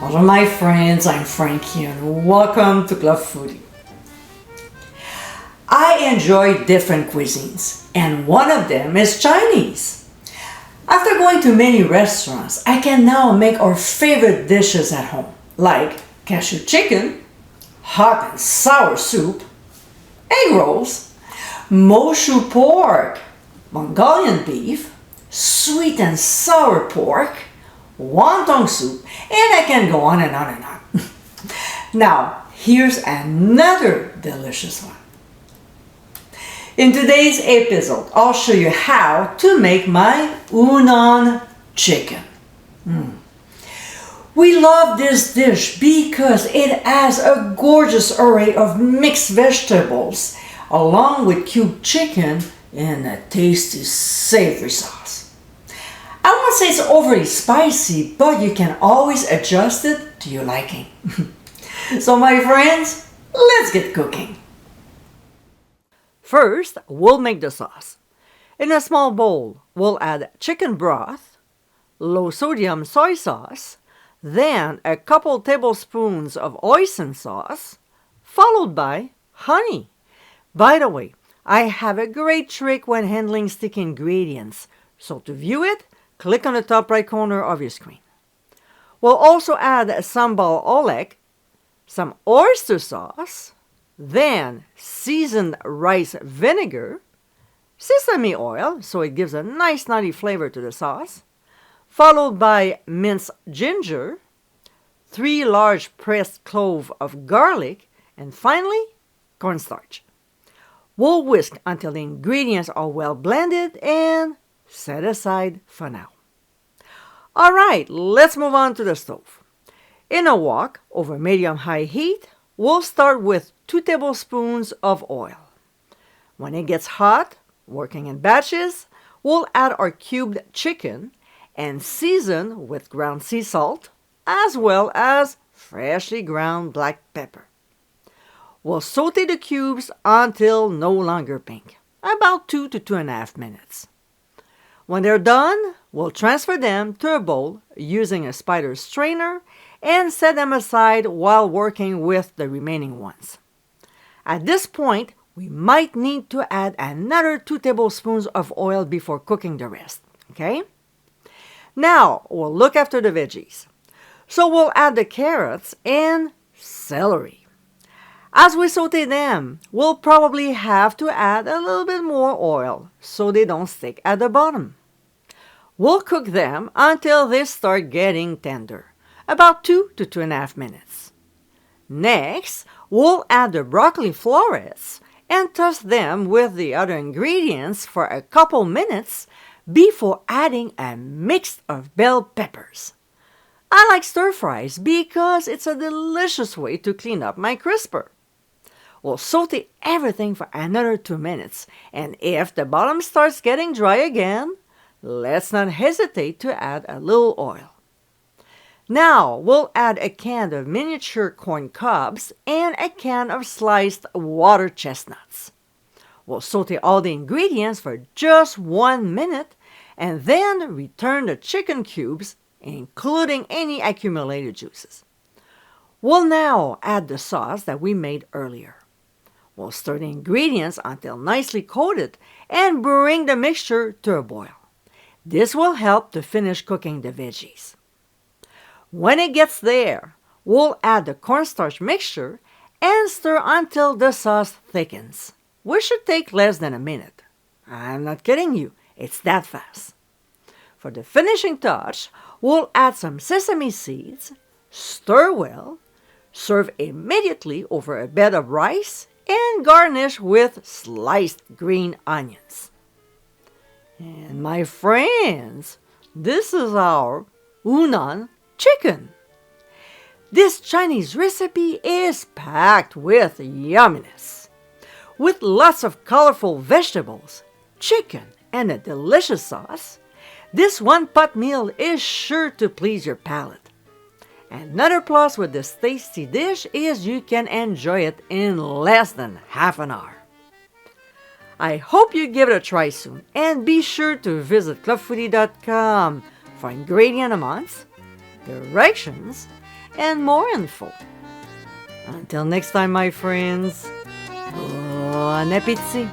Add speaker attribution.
Speaker 1: Hello my friends, I'm Frankie and welcome to Club Foodie. I enjoy different cuisines and one of them is Chinese. After going to many restaurants, I can now make our favorite dishes at home, like cashew chicken, hot and sour soup, egg rolls, Moshu pork, Mongolian beef, sweet and sour pork, wonton soup, and I can go on and on and on. Now, here's another delicious one. In today's episode, I'll show you how to make my Hunan Chicken. We love this dish because it has a gorgeous array of mixed vegetables along with cubed chicken and a tasty savory sauce. I won't say it's overly spicy, but you can always adjust it to your liking. So my friends, let's get cooking. First, we'll make the sauce. In a small bowl, we'll add chicken broth, low-sodium soy sauce, then a couple tablespoons of hoisin sauce, followed by honey. By the way, I have a great trick when handling sticky ingredients, so to view it, click on the top right corner of your screen. We'll also add sambal oelek, some oyster sauce, then seasoned rice vinegar, sesame oil, so it gives a nice nutty flavor to the sauce, followed by minced ginger, 3 large pressed cloves of garlic, and finally, cornstarch. We'll whisk until the ingredients are well blended and set aside for now. Alright, let's move on to the stove. In a wok over medium-high heat, we'll start with 2 tablespoons of oil. When it gets hot, working in batches, we'll add our cubed chicken and season with ground sea salt as well as freshly ground black pepper. We'll saute the cubes until no longer pink, about 2 to 2.5 minutes. When they're done, we'll transfer them to a bowl using a spider strainer and set them aside while working with the remaining ones. At this point, we might need to add another 2 tablespoons of oil before cooking the rest, okay? Now, we'll look after the veggies. So we'll add the carrots and celery. As we saute them, we'll probably have to add a little bit more oil so they don't stick at the bottom. We'll cook them until they start getting tender, about 2 to 2.5 minutes. Next, we'll add the broccoli florets and toss them with the other ingredients for a couple minutes before adding a mix of bell peppers. I like stir fries because it's a delicious way to clean up my crisper. We'll saute everything for another 2 minutes, and if the bottom starts getting dry again, let's not hesitate to add a little oil. Now, we'll add a can of miniature corn cobs and a can of sliced water chestnuts. We'll saute all the ingredients for just 1 minute and then return the chicken cubes, including any accumulated juices. We'll now add the sauce that we made earlier. We'll stir the ingredients until nicely coated and bring the mixture to a boil. This will help to finish cooking the veggies. When it gets there, we'll add the cornstarch mixture and stir until the sauce thickens, which should take less than a minute. I'm not kidding you, it's that fast. For the finishing touch, we'll add some sesame seeds, stir well, serve immediately over a bed of rice, and garnish with sliced green onions. And my friends, this is our Hunan Chicken. This Chinese recipe is packed with yumminess. With lots of colorful vegetables, chicken, and a delicious sauce, this one-pot meal is sure to please your palate. Another plus with this tasty dish is you can enjoy it in less than half an hour. I hope you give it a try soon, and be sure to visit clubfoodie.com for ingredient amounts, directions, and more info. Until next time, my friends, bon appétit!